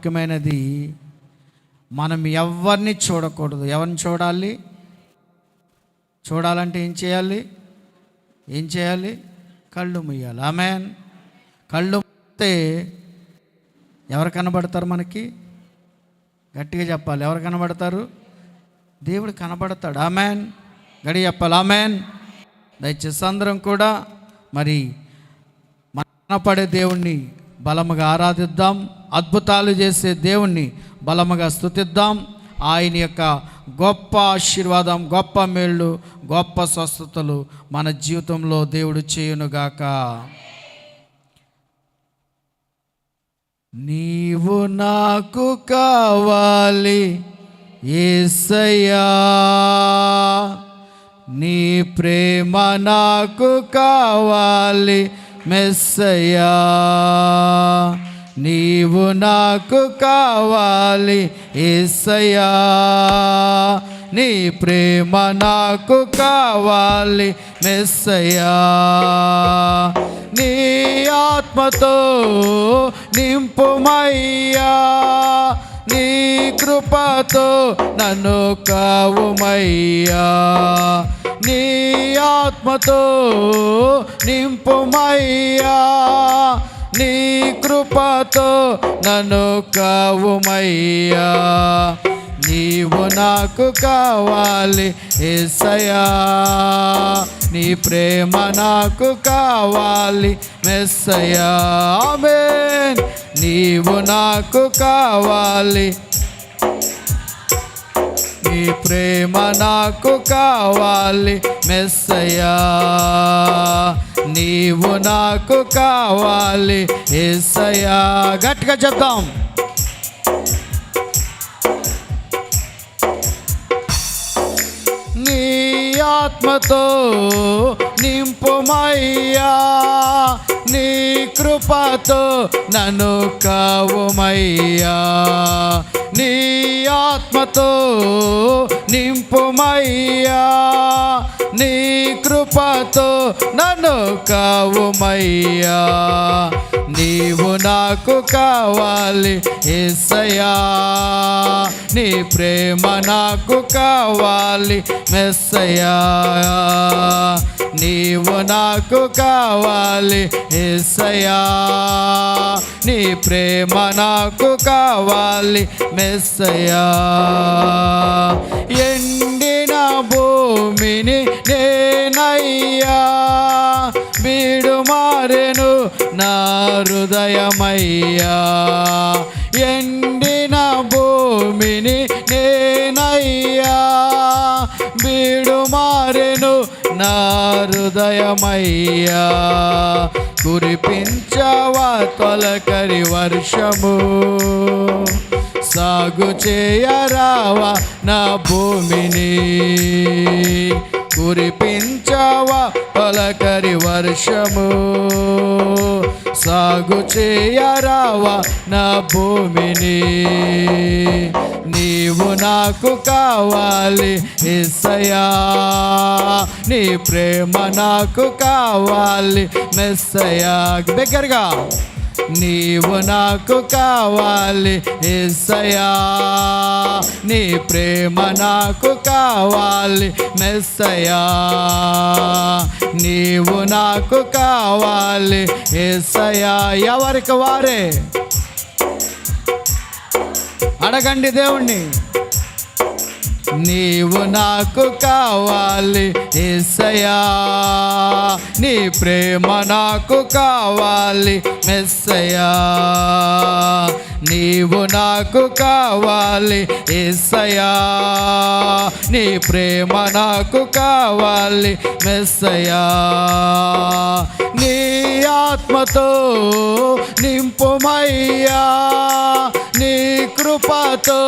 ముఖ్యమైనది, మనం ఎవరిని చూడకూడదు. ఎవరిని చూడాలి? చూడాలంటే ఏం చేయాలి? కళ్ళు మూయాలి. ఆమేన్. కళ్ళు మూస్తే ఎవరు కనబడతారు మనకి? గట్టిగా చెప్పాలి. ఎవరు కనబడతారు? దేవుడు కనబడతాడు. ఆమేన్. గడి చెప్పాలి. ఆమేన్. దయచేసి అందరం కూడా మరి కనపడే దేవుణ్ణి బలముగా ఆరాధిద్దాం. అద్భుతాలు చేసే దేవుణ్ణి బలముగా స్తుతిద్దాం. ఆయన యొక్క గొప్ప ఆశీర్వాదం, గొప్ప మేళ్ళు, గొప్ప స్వస్థతలు మన జీవితంలో దేవుడు చేయునుగాక. నీవు నాకు కావాలి యేసయ్యా, నీ ప్రేమ నాకు కావాలి మెస్సయ్యా, నీవు నాకు కావాలి యేసయ్యా, నీ ప్రేమ నాకు కావాలి మెస్సయ్యా, నీ ఆత్మతో నింపుమయ్యా, నీ కృపతో నన్ను కావుమయ్యా, నీ ఆత్మతో నింపుమయ్యా, నీ కృపతో నన్ను కావుమయ్యా, నీవు నాకు కావాలి యేసయ్యా, నీ ప్రేమ నాకు కావాలి మెస్సయ్యా. ఆమేన్. నీవు నాకు కావాలి, నీ ప్రేమ నాకు కావాలి మెస్సయ్యా, నీవు నాకు కావాలి యేసయ్యా. గట్టిగా చెప్తాం. నీ ఆత్మతో నింపుమయ్యా, నీ కృపతో నన్ను కావుమయ్యా, నీ ఆత్మతో నింపుమయ్యా, నీ కృపతో నన్ను కావుమయ్యా, నీవు నాకు కావాలి యేసయ్యా, నీ ప్రేమ నాకు కావాలి మెస్సయ్యా, నీవు నాకు కావాలి యేసయ్యా, నీ ప్రేమ నాకు కావాలి మెస్సయ్యా. ఎండిన భూమిని నేనయ్యా, బీడు మారెను నా హృదయమయ్యా, ఎండిన భూమిని నేనయ్యా, బీడు మారెను నా హృదయమయ్యా, కురిపించవా తొలకరి వర్షము, సాగు చేయరావా నా భూమిని, కురిపించవా తొలకరి వర్షము, సాగు చేయరావా నా భూమిని, నీవు నాకు కావాలి యేసయ్యా, నీ ప్రేమ నాకు కావాలి మెస్సయ్యా. దగ్గరగా. నీవు నాకు కావాలి యేసయ్యా, నీ ప్రేమ నాకు కావాలి మెస్సయ్యా, నీవు నాకు కావాలి యేసయ్యా. ఎవరికి వారే అడగండి దేవుణ్ణి. నీవు నాకు కావాలి యేసయ్యా, నీ ప్రేమ నాకు కావాలి మెస్సయ్యా, నీవు నాకు కావాలి యేసయ్యా, నీ ప్రేమ నాకు కావాలి మెస్సయ్యా, నీ ఆత్మతో నింపుమయ్యా, నీ కృపతో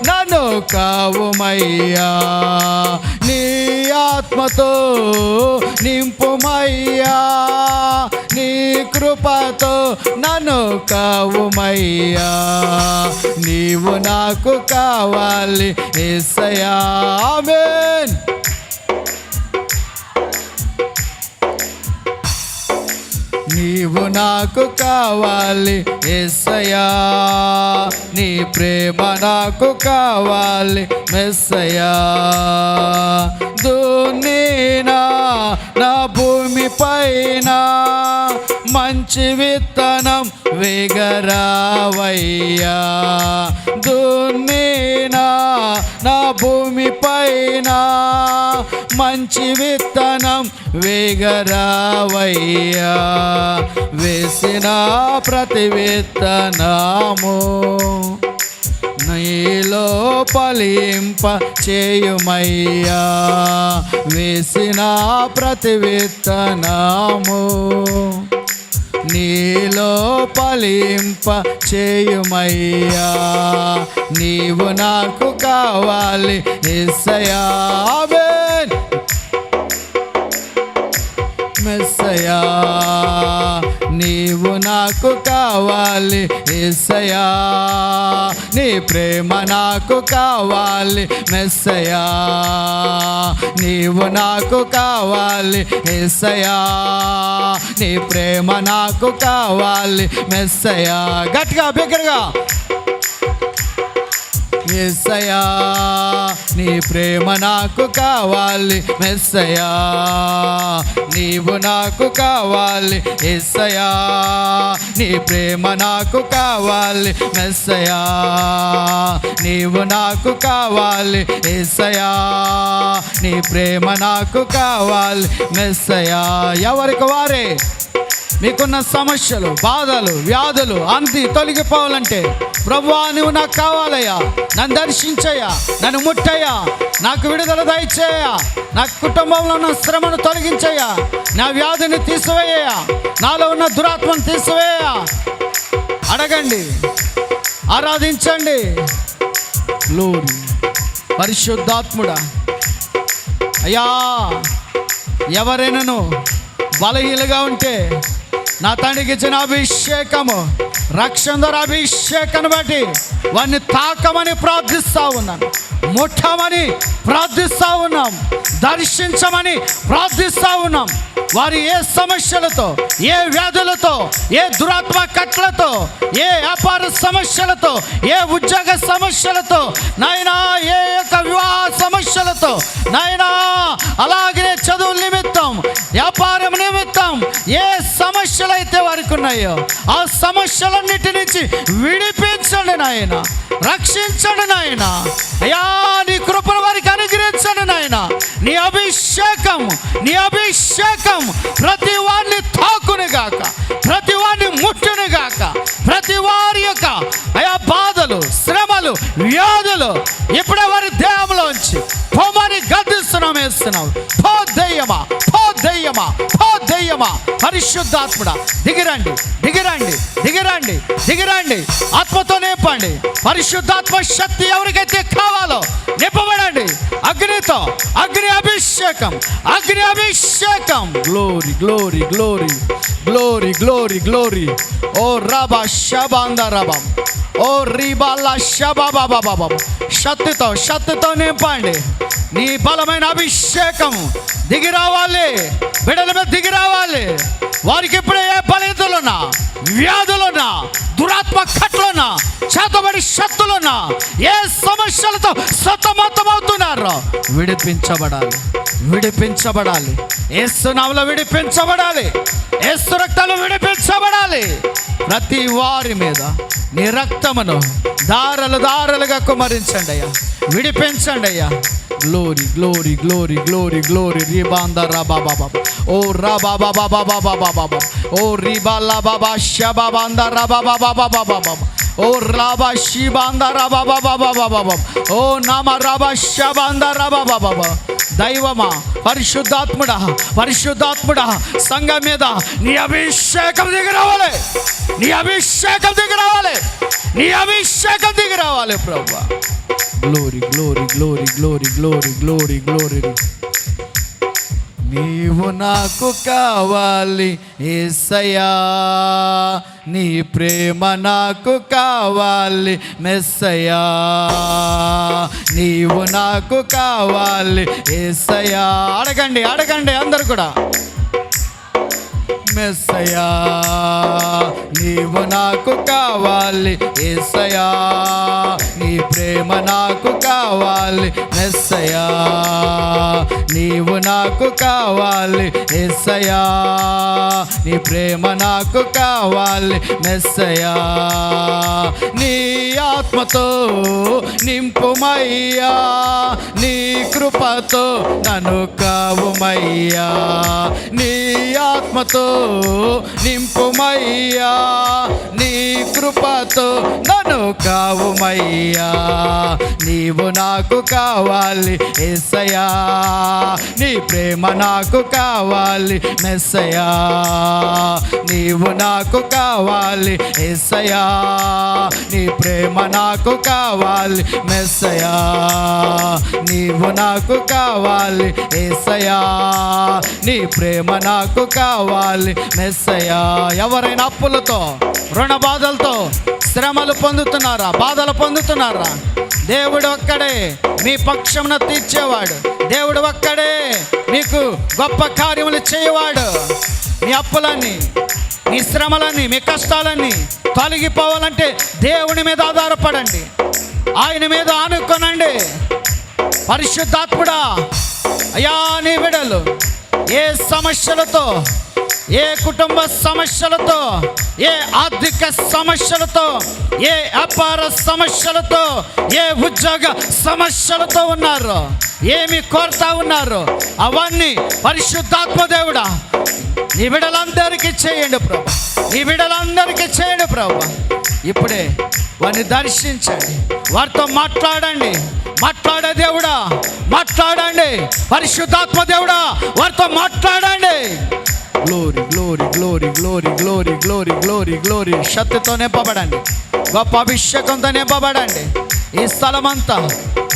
నన్ను కావుమయ్యా, నీ ఆత్మతో నింపుమయ్యా, నీ కృపతో నన్ను కావుమయ్యా, నీవు నాకు కావాలి యేసయ్యా. ఆమేన్. నీవు నాకు కావాలి యేసయ్యా, నీ ప్రేమ నాకు కావాలి మెస్సయ్యా. దున్నినా నా భూమి పైన మంచి విత్తనం వేగరావయ్యా. దున్నినా నా భూమి పైన మంచి విత్తనం వేగరావయ్యా. వేసిన ప్రతి విత్తనము నీలో ఫలింప చేయుమయ్యా. వేసిన ప్రతి విత్తనము నీలో ఫలింప చేయుమయ్యా. నీవు నాకు కావాలి యేసయ్యా, ఆమేన్. మెస్సయ్యా, నీవు నాకు కావాలి యేసయ్యా, నీ ప్రేమ నాకు కావాలి మెస్సయ్యా. నీవు నాకు కావాలి యేసయ్యా, నీ ప్రేమ నాకు కావాలి మెస్సయ్యా. గట్టిగా బిగ్గరగా యేసయ్యా, నీ ప్రేమ నాకు కావాలి మెస్సయ్యా. నీవు నాకు కావాలి యేసయ్యా, నీ ప్రేమ నాకు కావాలి మెస్సయ్యా. నీవు నాకు కావాలి యేసయ్యా, నీ ప్రేమ నాకు కావాలి మెస్సయ్యా. ఎవరికి వారే మీకున్న సమస్యలు, బాధలు, వ్యాధులు అన్ని తొలగిపోవాలంటే ప్రభువా నువ్వు నాకు కావాలయ్యా, నన్ను దర్శించయ్యా, నన్ను ముట్టయ్యా, నాకు విడుదల దయచేయ్యా, నా కుటుంబంలో ఉన్న శ్రమను తొలగించయ్యా, నా వ్యాధిని తీసివేయ్యా, నాలో ఉన్న దురాత్మను తీసివేయ్యా. అడగండి, ఆరాధించండి. గ్లోరీ. పరిశుద్ధాత్ముడా అయ్యా, ఎవరైనాను బలహీనగా ఉంటే నా తండ్రికి ఇచ్చిన అభిషేకము, రక్షణ ద్వారా అభిషేకాన్ని బట్టి వారిని తాకమని ప్రార్థిస్తూ ఉన్నాను, ముట్టమని ప్రార్థిస్తూ ఉన్నాం, దర్శించమని ప్రార్థిస్తూ ఉన్నాం. వారు ఏ సమస్యలతో, ఏ వ్యాధులతో, ఏ దురాత్మ కట్లతో, ఏ వ్యాపార సమస్యలతో, ఏ ఉద్యోగ సమస్యలతో నాయనా, ఏ యొక్క వివాహ సమస్యలతో నాయనా, అలాగే చదువు నిమిత్తం, వ్యాపారం నిమిత్తం ఏ సమస్యలు అయితే వారికి ఉన్నాయో ఆ సమస్యలన్నిటి నుంచి విడిపించండి నాయన, రక్షించండి నాయన. అయ్యా, నీ కృపను వారికి అనుగ్రహించండి నాయన. నీ అభిషేకం, నీ అభిషేకం ప్రతి వారిని తాకును గాక, ప్రతి వారిని ముట్టును గాక. ప్రతి వారి యొక్క అయా బాధలు, శ్రమలు, వ్యాధులు ఇప్పుడే వారి దేహంలోంచి పొమ్మని గద్దిస్తున్నాం, వేస్తున్నాం. పో దెయ్యమా, పో దెయ్యమా, పో దెయ్యమా. పరిశుద్ధాత్ముడా దిగిరండి, దిగిరండి, దిగిరండి, దిగిరండి. ఆత్మతో నింపండి. పరిశుద్ధాత్మ శక్తి ఎవరికైతే కావాలో నింపబడండి. అగ్నితో, అగ్ని అభిషేకం, అగ్ని అభిషేకం. Glory, glory, glory, glory, glory, glory. ఓ రబా షబాంద రబం, ఓ రిబాలా షబాబాబాబా. శక్తితో, శక్తితో నింపండి. నీ బలమైన అభిషేకం దిగి రావాలి, బిడ్డల మీద దిగి రావాలి. వారికి ఇప్పుడే ఏ బలహీనతలున్నా, వ్యాధులున్నా, దురాత్మ కట్లున్నా, చేతబడి శక్తులున్నా, ఏ సమస్యలతో సతమతమవుతున్నారో విడిపించబడాలి, విడిపించబడాలి. యేసు నామములో విడిపించబడాలి, యేసు రక్తంలో విడిపించబడాలి. ప్రతి వారి మీద నీ రక్తమును దారలు దారలుగా కుమరించండి అయ్యా, విడిపించండి అయ్యా. Glory, glory, glory, glory, glory. రిబాంద రాబాబాబా, ఓ రాబాబాబాబాబాబాబాబా, ఓ రిబాలా బాబా షబాబాంద రాబాబాబాబాబాబా, ఓ రాబా షిబాంద రాబాబాబాబాబాబా, ఓ నామ రాబా షబాంద రాబాబాబాబా. దైవమా, పరిశుద్ధాత్ముడా, పరిశుద్ధాత్ముడా, సంఘం మీద నీ అభిషేకం దిగి రావాలి, నీ అభిషేకం దిగి రావాలి, నీ అభిషేకం దిగి రావాలి ప్రభువా. Glory, glory, glory, glory, glory, glory, glory. నీవు నాకు కావాలి యేసయ్యా, నీ ప్రేమ నాకు కావాలి మెస్సయ్యా. నీవు నాకు కావాలి యేసయ్యా. అడగండి, అడగండి అందరు కూడా. మెస్సయా నీవు నాకు కావాలి యేసయ్యా, నీ ప్రేమ నాకు కావాలి మెస్సయా, నీవు నాకు కావాలి యేసయ్యా, నీ ప్రేమ నాకు కావాలి మెస్సయా, నీ ఆత్మతో నింపుమయ్యా, నీ కృపతో నన్ను కావుమయ్యా, నీ ఆత్మతో నింపుమయ్యా, నీ కృపతో నన్ను కావుమయ్యా, నీవు నాకు కావాలి యేసయ్యా, నీ ప్రేమ నాకు కావాలి మెస్సయా, నీవు నాకు కావాలి యేసయ్యా, నీ ప్రేమ నాకు కావాలి మెస్సయా, నీవు నాకు కావాలి యేసయ్యా, నీ ప్రేమ నాకు కావాలి మెస్సయా. ఎవరైనా అప్పులతో రుణ బాధలతో శ్రమలు పొందుతున్నారా, బాధలు పొందుతున్నారా? దేవుడు ఒక్కడే మీ పక్షమున తీర్చేవాడు, దేవుడు ఒక్కడే మీకు గొప్ప కార్యములు చేయవాడు. మీ అప్పులన్నీ, మీ శ్రమలన్నీ, మీ కష్టాలన్నీ తొలగిపోవాలంటే దేవుని మీద ఆధారపడండి, ఆయన మీద ఆనుకోనండి. పరిశుద్ధాత్ముడా, అయ్యా నీ బిడ్డలు ఏ సమస్యలతో, ఏ కుటుంబ సమస్యలతో, ఏ ఆర్థిక సమస్యలతో, ఏ వ్యాపార సమస్యలతో, ఏ ఉద్యోగ సమస్యలతో ఉన్నారు, ఏమి కోరుతా ఉన్నారు, అవన్నీ పరిశుద్ధాత్మ దేవుడా నీ బిడ్డలందరికీ చేయండి ప్రభు, నీ బిడ్డలందరికీ చేయండి ప్రభు. ఇప్పుడే వారిని దర్శించండి, వారితో మాట్లాడండి. మాట్లాడే దేవుడా మాట్లాడండి, పరిశుద్ధాత్మ దేవుడా వారితో మాట్లాడండి. Glory glory glory glory glory glory glory glory. శక్తితో నింపబడండి, గొప్ప అభిషేకంతో నింపబడండి. ఈ స్థలమంతా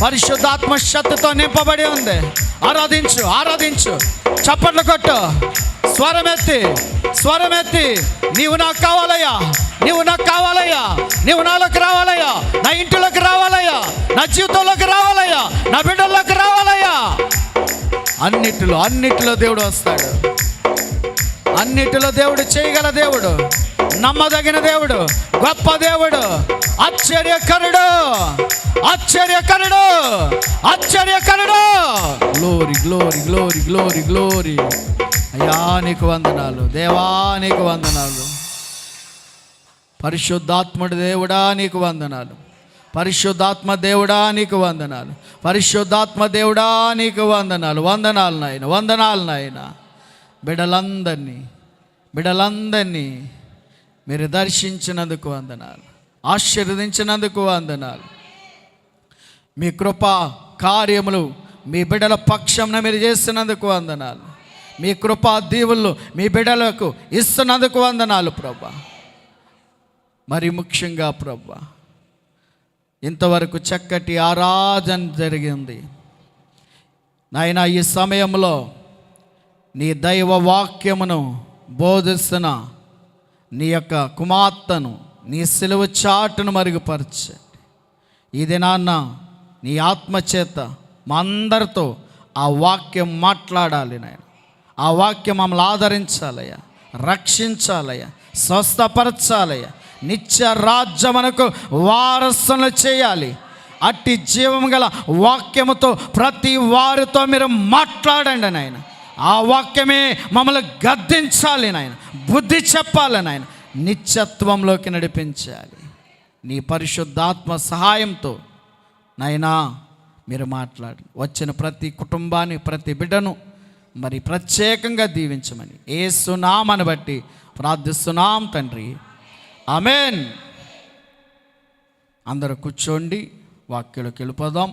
పరిశుద్ధాత్మ శక్తితో నింపబడి ఉంది. ఆరాధించు, ఆరాధించు, చప్పట్లు కొట్టు, స్వరమెత్తి, స్వరమెత్తి. నీవు నాకు కావాలయ్యా, నీవు నాకు కావాలయ్యా, నీవు నాలోకి రావాలయ్యా, నా ఇంటిలోకి రావాలయ్యా, నా జీవితంలోకి రావాలయ్యా, నా బిడ్డల్లోకి రావాలయ్యా. అన్నిటిలో అన్నిటిలో దేవుడు వస్తాడు, అన్నిటిలో దేవుడు చేయగల దేవుడు, నమ్మదగిన దేవుడు, గొప్ప దేవుడు, ఆశ్చర్యకరుడు, ఆశ్చర్యకరుడు, ఆశ్చర్యకరుడు. Glory glory glory glory glory. అయ్యా నీకు వందనాలు, దేవా నీకు వందనాలు, పరిశుద్ధాత్ముడు దేవుడా నీకు వందనాలు, పరిశుద్ధాత్మ దేవుడా నీకు వందనాలు, పరిశుద్ధాత్మ దేవుడా నీకు వందనాలు. వందనాలు నాయన, వందనాలు నాయన. బిడ్డలందరినీ మీరు దర్శించినందుకు వందనాలు, ఆశీర్వదించినందుకు వందనాలు. మీ కృప కార్యములు మీ బిడ్డల పక్షంన మీరు చేస్తున్నందుకు వందనాలు. మీ కృపా దీవులు మీ బిడ్డలకు ఇస్తున్నందుకు వందనాలు ప్రభా. మరి ముఖ్యంగా ప్రభా, ఇంతవరకు చక్కటి ఆరాధన జరిగింది నాయన. ఈ సమయంలో నీ దైవ వాక్యమును బోధిస్తున్న నీ యొక్క కుమార్తెను నీ సిలువ చాటును మరుగుపరచండి. ఈ దినాన్న నీ ఆత్మచేత మా అందరితో ఆ వాక్యం మాట్లాడాలి నాయన. ఆ వాక్యం మమ్మల్ని ఆదరించాలయ్యా, రక్షించాలయ్యా, స్వస్థపరచాలయ్యా, నిత్య రాజ్యమునకు వారసులు చేయాలి. అట్టి జీవం గల వాక్యముతో ప్రతి వారితో మీరు మాట్లాడండి నాయన. ఆ వాక్యమే మమ్మల్ని గద్దించాలి నాయన, బుద్ధి చెప్పాలి నాయన, నిత్యత్వంలోకి నడిపించాలి. నీ పరిశుద్ధాత్మ సహాయంతో నాయనా మీరు మాట్లాడి వచ్చిన ప్రతి కుటుంబాన్ని, ప్రతి బిడ్డను మరి ప్రత్యేకంగా దీవించమని యేసు నామమును బట్టి ప్రార్థిస్తున్నాం తండ్రి, ఆమేన్. అందరూ కూర్చోండి, వాక్యంలోకి వెళ్ళిపోదాం.